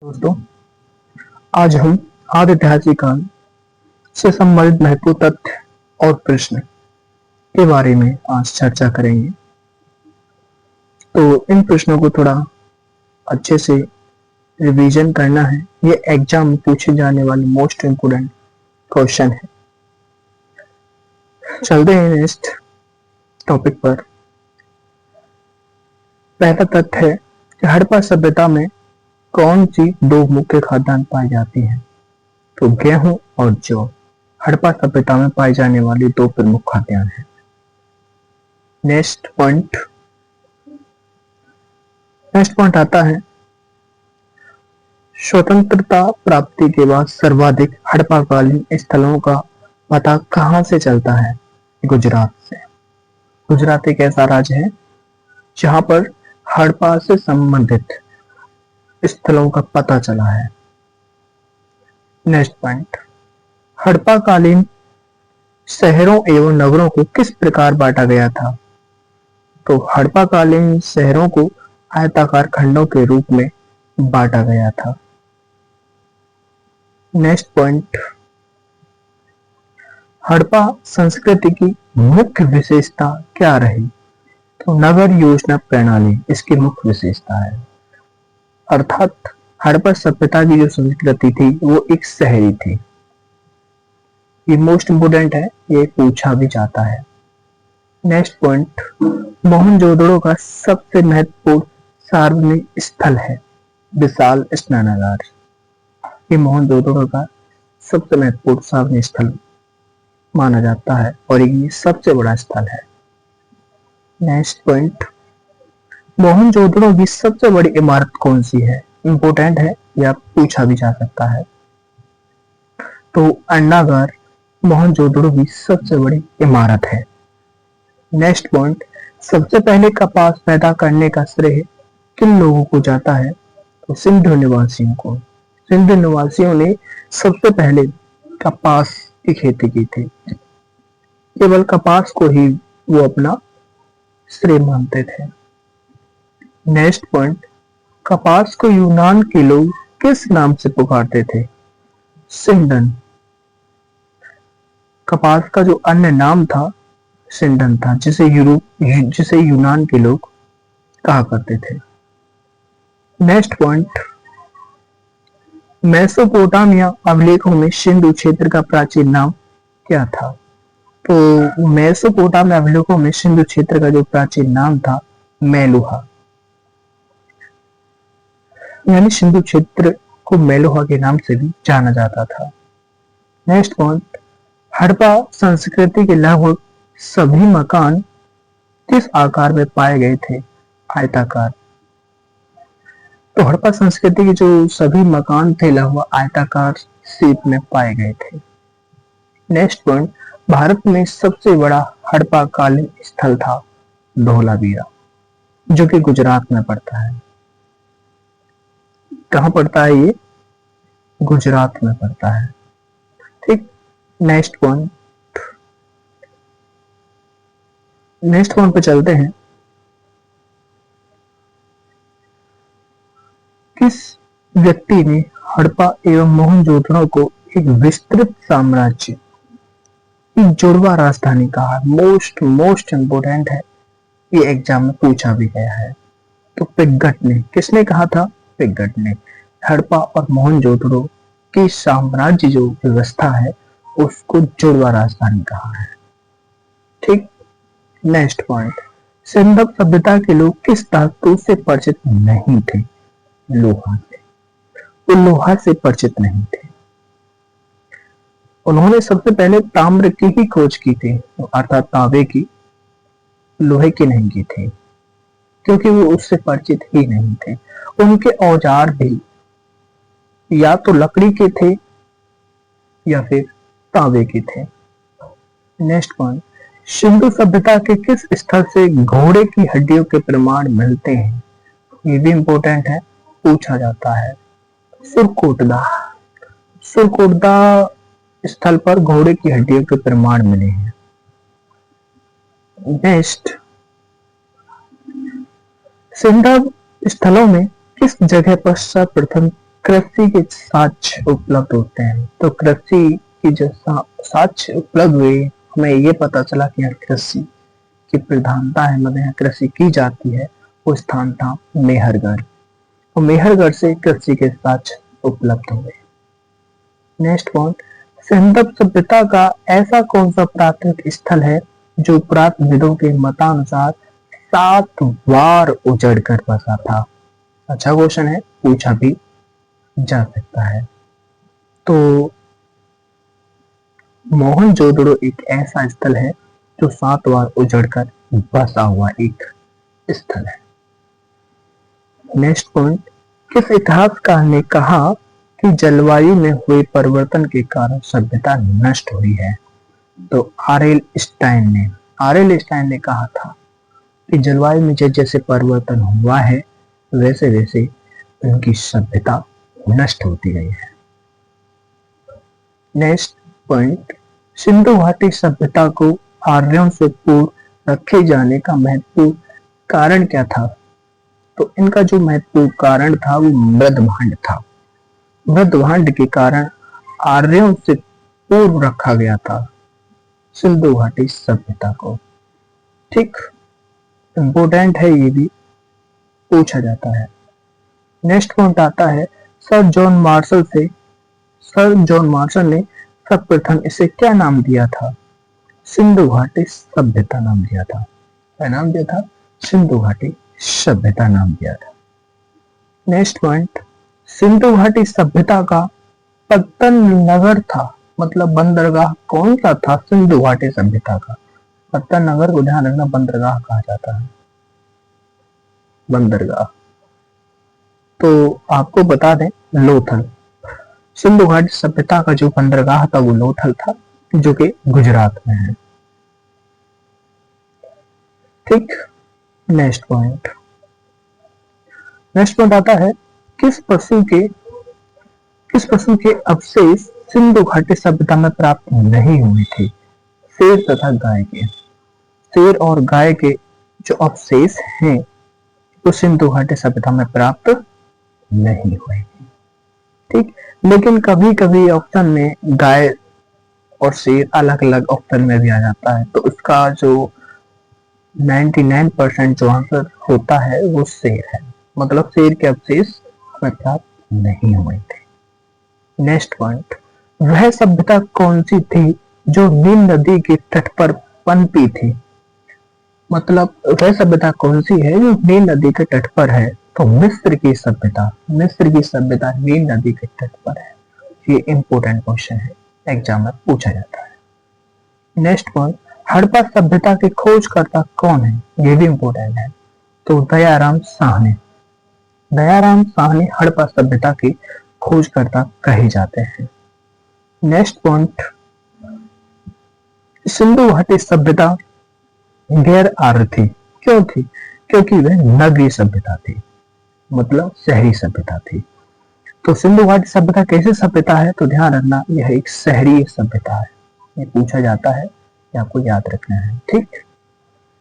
दोस्तों, आज हम आदि ऐतिहासिक काल से संबंधित महत्वपूर्ण तथ्य और प्रश्न के बारे में आज चर्चा करेंगे। तो इन प्रश्नों को थोड़ा अच्छे से रिवीजन करना है। ये एग्जाम में पूछे जाने वाले मोस्ट इम्पोर्टेंट क्वेश्चन है। चलते हैं नेक्स्ट टॉपिक पर। पहला तथ्य है कि हड़प्पा सभ्यता में कौन सी दो मुख्य खाद्यान्न पाई जाती हैं? तो गेहूं और जौ हड़प्पा सभ्यता में पाई जाने वाली दो प्रमुख खाद्यान्न हैं। नेक्स्ट पॉइंट आता है, स्वतंत्रता प्राप्ति के बाद सर्वाधिक हड़प्पाकालीन स्थलों का पता कहां से चलता है? गुजरात से। गुजरात एक ऐसा राज्य है जहां पर हड़प्पा से संबंधित स्थलों का पता चला है। नेक्स्ट पॉइंट, हड़प्पाकालीन शहरों एवं नगरों को किस प्रकार बांटा गया था? तो हड़प्पाकालीन शहरों को आयताकार खंडों के रूप में बांटा गया था। नेक्स्ट पॉइंट, हड़प्पा संस्कृति की मुख्य विशेषता क्या रही? तो नगर योजना प्रणाली इसकी मुख्य विशेषता है। अर्थात हड़प्पा सभ्यता की जो संस्कृति थी वो एक शहरी थी। ये मोस्ट इंपोर्टेंट है, ये पूछा भी जाता है। नेक्स्ट पॉइंट, मोहनजोदड़ो का सबसे महत्वपूर्ण सार्वजनिक स्थल है विशाल स्नानागार। ये मोहनजोदड़ो का सबसे महत्वपूर्ण सार्वजनिक स्थल माना जाता है और ये सबसे बड़ा स्थल है। नेक्स्ट पॉइंट, मोहनजोदड़ो की सबसे बड़ी इमारत कौन सी है? इंपोर्टेंट है या पूछा भी जा सकता है। तो अन्नागार मोहनजोदड़ो की सबसे बड़ी इमारत है। नेक्स्ट पॉइंट, सबसे पहले कपास पैदा करने का श्रेय किन लोगों को जाता है? तो सिंधु निवासियों को। सिंधु निवासियों ने सबसे पहले कपास की खेती की थी। केवल कपास को ही वो अपना श्रेय मानते थे। नेक्स्ट पॉइंट, कपास को यूनान के लोग किस नाम से पुकारते थे? सिंडन। कपास का जो अन्य नाम था सिंडन था, जिसे यूनान के लोग कहा करते थे। नेक्स्ट पॉइंट, मेसोपोटामिया अभिलेखों में सिंधु क्षेत्र का प्राचीन नाम क्या था? तो मेसोपोटामिया अभिलेखों में सिंधु क्षेत्र का जो प्राचीन नाम था मेलुहा, यानी सिंधु क्षेत्र को मेलुहा के नाम से भी जाना जाता था। नेक्स्ट पॉइंट, हड़प्पा संस्कृति के लगभग सभी मकान किस आकार में पाए गए थे? आयताकार। तो हड़प्पा संस्कृति के जो सभी मकान थे लगभग आयताकार शेप में पाए गए थे। नेक्स्ट पॉइंट, भारत में सबसे बड़ा हड़प्पाकालीन स्थल था धोलावीरा, जो कि गुजरात में पड़ता है। कहां पड़ता है ये? गुजरात में पड़ता है। ठीक। नेक्स्ट पॉइंट पे चलते हैं। किस व्यक्ति ने हड़प्पा एवं मोहनजोदड़ो को एक विस्तृत साम्राज्य की जुड़वा राजधानी कहा? मोस्ट इंपोर्टेंट है, ये एग्जाम में पूछा भी गया है। तो पिंगट ने। किसने कहा था? पिंगट ने हड़प्पा और मोहनजोदड़ो की साम्राज्य जो व्यवस्था है उसको जुड़वा राजधानी कहा है। ठीक। नेक्स्ट पॉइंट, सिंधु सभ्यता के लोग किस धातु से परिचित नहीं थे? लोहा से। वो लोहा से परिचित नहीं थे। उन्होंने सबसे पहले ताम्र की ही खोज की थी, अर्थात तांबे की, लोहे की नहीं की थी, क्योंकि वो उससे परिचित ही नहीं थे। उनके औजार भी या तो लकड़ी के थे या फिर तांबे के थे। नेक्स्ट पॉइंट, सिंधु सभ्यता के किस स्थल से घोड़े की हड्डियों के प्रमाण मिलते हैं? ये भी इंपॉर्टेंट है, पूछा जाता है। सुरकोटदा स्थल पर घोड़े की हड्डियों के प्रमाण मिले हैं। नेक्स्ट, सिंधु स्थलों में किस जगह पर सर्वप्रथम कृषि के साक्ष्य उपलब्ध होते हैं। तो कृषि की जो साक्ष्य उपलब्ध हुए, हमें ये पता चला कि यहाँ कृषि की प्रधानता है, मतलब यहाँ कृषि की जाती है, वो स्थान था मेहरगढ़। और मेहरगढ़ से कृषि के साक्ष्य उपलब्ध हुए। नेक्स्ट पॉइंट, सिंधप सभ्यता का ऐसा कौन सा प्राकृतिक स्थल है जो पुरातत्वविदों के मतानुसार 7 बार उजड़ कर बसा था? अच्छा क्वेश्चन है, पूछा भी जा सकता है। तो मोहनजोदड़ो एक ऐसा स्थल है जो 7 बार उजड़ कर बसा हुआ एक स्थल है। नेक्स्ट पॉइंट, किस इतिहासकार ने कहा कि जलवायु में हुए परिवर्तन के कारण सभ्यता नष्ट हुई है? तो आर.एल. स्टाइन ने कहा था कि जलवायु में जैसे परिवर्तन हुआ है वैसे वैसे उनकी सभ्यता नष्ट होती गई है। नेक्स्ट पॉइंट, सिंधु घाटी सभ्यता को आर्यों से पूर्व रखे जाने का महत्वपूर्ण कारण क्या था? तो इनका जो महत्वपूर्ण कारण था वो मृदभांड था। मृदभांड के कारण आर्यों से पूर्व रखा गया था सिंधु घाटी सभ्यता को। ठीक, इंपोर्टेंट है, ये भी पूछा जाता है। नेक्स्ट पॉइंट आता है, सर जॉन मार्शल ने सर्वप्रथम इसे क्या नाम दिया था? सिंधु घाटी सभ्यता नाम दिया था। क्या नाम दिया था? सिंधु घाटी सभ्यता नाम दिया था। नेक्स्ट पॉइंट, सिंधु घाटी सभ्यता का पत्तन नगर था, मतलब बंदरगाह कौन सा था सिंधु घाटी सभ्यता का? पत्तन नगर को ध्यान रखना, बंदरगाह कहा जाता है, बंदरगाह। तो आपको बता दें, लोथल। सिंधु घाटी सभ्यता का जो बंदरगाह था वो लोथल था, जो कि गुजरात में है। ठीक, नेक्स्ट पॉइंट आता है, किस पशु के अवशेष सिंधु घाटी सभ्यता में प्राप्त नहीं हुए थे? शेर तथा गाय के। शेर और गाय के जो अवशेष हैं वो सिंधु घाटी सभ्यता में प्राप्त नहीं हुए। ठीक, लेकिन कभी कभी ऑप्शन में गाय और शेर अलग अलग ऑप्शन में भी आ जाता है, तो उसका जो 99% जो आंसर होता है वो शेर है, मतलब शेर के अवशेष हमें प्राप्त नहीं हुए थे। नेक्स्ट पॉइंट, वह सभ्यता कौन सी थी जो नील नदी के तट पर पनपी थी? मतलब वह सभ्यता कौन सी है जो नील नदी के तट पर है? तो मिस्र की सभ्यता नील नदी के तट पर है। ये इंपोर्टेंट क्वेश्चन है, एग्जाम में पूछा जाता है। नेक्स्ट पॉइंट, हड़प्पा सभ्यता के खोजकर्ता कौन है? ये भी इंपोर्टेंट है। तो दयाराम साहनी हड़प्पा सभ्यता के खोजकर्ता कहे जाते हैं। नेक्स्ट पॉइंट, सिंधु घाटी सभ्यता गैर आर्य थी, क्यों थी? क्योंकि वह नगरीय सभ्यता थी, मतलब शहरी सभ्यता थी। तो सिंधु घाटी सभ्यता कैसी सभ्यता है? तो ध्यान रखना, यह एक शहरी सभ्यता है। ये पूछा जाता है, ये आपको याद रखना है। ठीक,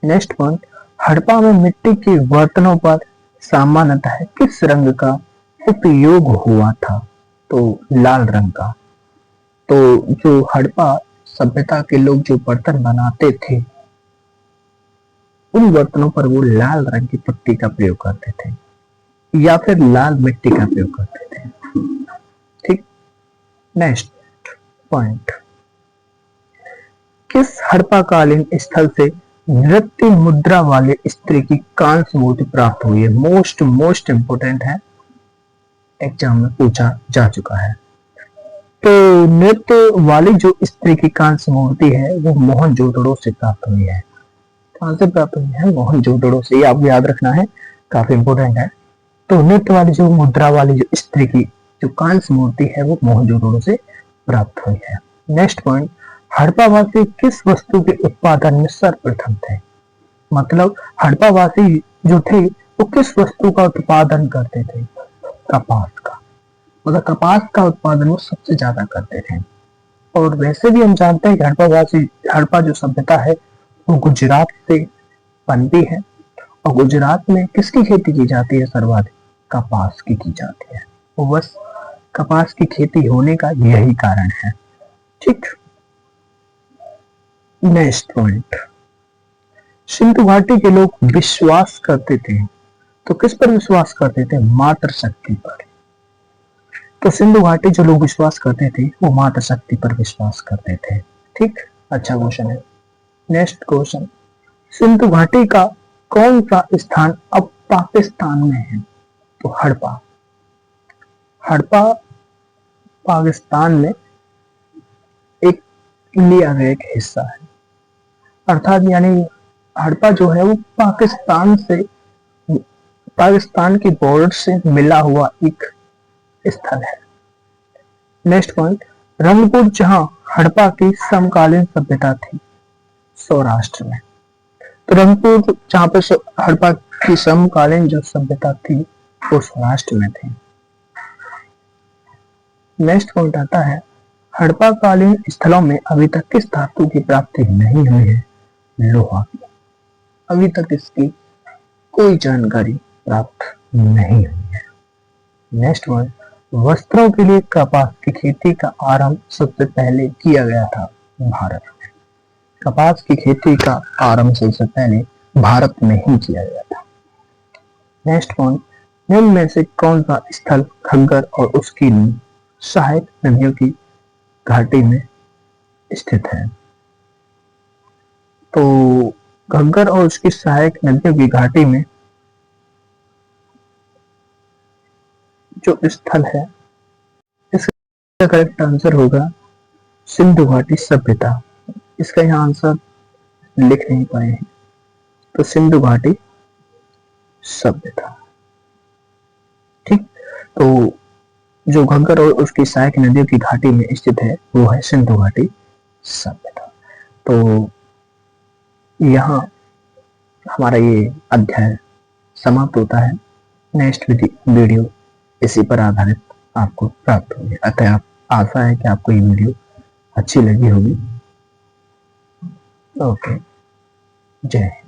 नेक्स्ट पॉइंट, हड़प्पा में मिट्टी के बर्तनों पर सामान्यतः किस रंग का उपयोग हुआ था? तो लाल रंग का। तो जो हड़प्पा सभ्यता के लोग जो बर्तन बनाते थे, उन बर्तनों पर वो लाल रंग की पट्टी का प्रयोग करते थे या फिर लाल मिट्टी का प्रयोग करते थे। ठीक, नेक्स्ट पॉइंट, किस हड़प्पाकालीन स्थल से नृत्य मुद्रा वाले स्त्री की कांस्य मूर्ति प्राप्त हुई है? मोस्ट इंपोर्टेंट है, एग्जाम में पूछा जा चुका है। तो नृत्य वाली जो स्त्री की कांस्य मूर्ति है वो मोहनजोदड़ो से प्राप्त हुई है। कहां से प्राप्त हुई है? मोहनजोदड़ो से। ये आपको याद रखना है, काफी इंपोर्टेंट है। तो नृत्य वाली जो मुद्रा वाली जो स्त्री की जो कांस्य मूर्ति है वो मोहनजोदड़ो से प्राप्त हुई है। नेक्स्ट पॉइंट, हड़प्पावासी किस वस्तु के उत्पादन में सर्वप्रथम थे? मतलब हड़प्पावासी जो थे वो किस वस्तु का उत्पादन करते थे? कपास का, मतलब कपास का उत्पादन वो सबसे ज्यादा करते थे। और वैसे भी हम जानते हैं कि हड़प्पा जो सभ्यता है वो गुजरात से पनपी है, और गुजरात में किसकी खेती की जाती है सर्वाधिक? कपास की जाती है। वो बस कपास की खेती होने का यही कारण है। ठीक, नेक्स्ट पॉइंट, सिंधु घाटी के लोग विश्वास करते थे, तो किस पर विश्वास करते थे? मातृ शक्ति पर। तो सिंधु घाटी जो लोग विश्वास करते थे वो मातृ शक्ति पर विश्वास करते थे। ठीक, अच्छा क्वेश्चन है। नेक्स्ट क्वेश्चन, सिंधु घाटी का कौन सा स्थान अब पाकिस्तान में है? तो हड़प्पा। हड़प्पा पाकिस्तान में एक लिया गया एक हिस्सा है, अर्थात यानी हड़प्पा जो है वो पाकिस्तान की बॉर्डर से मिला हुआ एक स्थल है। नेक्स्ट पॉइंट, रंगपुर जहां हड़प्पा की समकालीन सभ्यता थी, सौराष्ट्र में। तो रंगपुर जहां पर हड़प्पा की समकालीन जो सभ्यता थी वो सौराष्ट्र में थी। नेक्स्ट पॉइंट आता है, हड़प्पा कालीन स्थलों में अभी तक किस धातु की प्राप्ति नहीं हुई है? लोहा की। अभी तक इसकी कोई जानकारी प्राप्त नहीं हुई है। नेक्स्ट पॉइंट, वस्त्रों के लिए कपास की खेती का आरंभ सबसे पहले किया गया था भारत में। कपास की खेती का आरंभ सबसे पहले भारत में ही किया गया था। नेक्स्ट पॉइंट, निम्न में से कौन सा स्थल घग्गर और उसकी सहायक नदियों की घाटी में स्थित है? तो घग्गर और उसकी सहायक नदियों की घाटी में जो स्थल है, इसका करेक्ट आंसर होगा सिंधु घाटी सभ्यता। इसका यहाँ आंसर लिख नहीं पाए हैं, तो सिंधु घाटी सभ्यता। ठीक, तो जो घग्गर और उसकी सहायक नदियों की घाटी में स्थित है वो है सिंधु घाटी सभ्यता। तो यहाँ हमारा ये अध्याय समाप्त होता है। नेक्स्ट वीडियो इसी पर आधारित आपको प्राप्त होगी। अतः आशा है कि आपको ये वीडियो अच्छी लगी होगी। ओके, जय हिंद।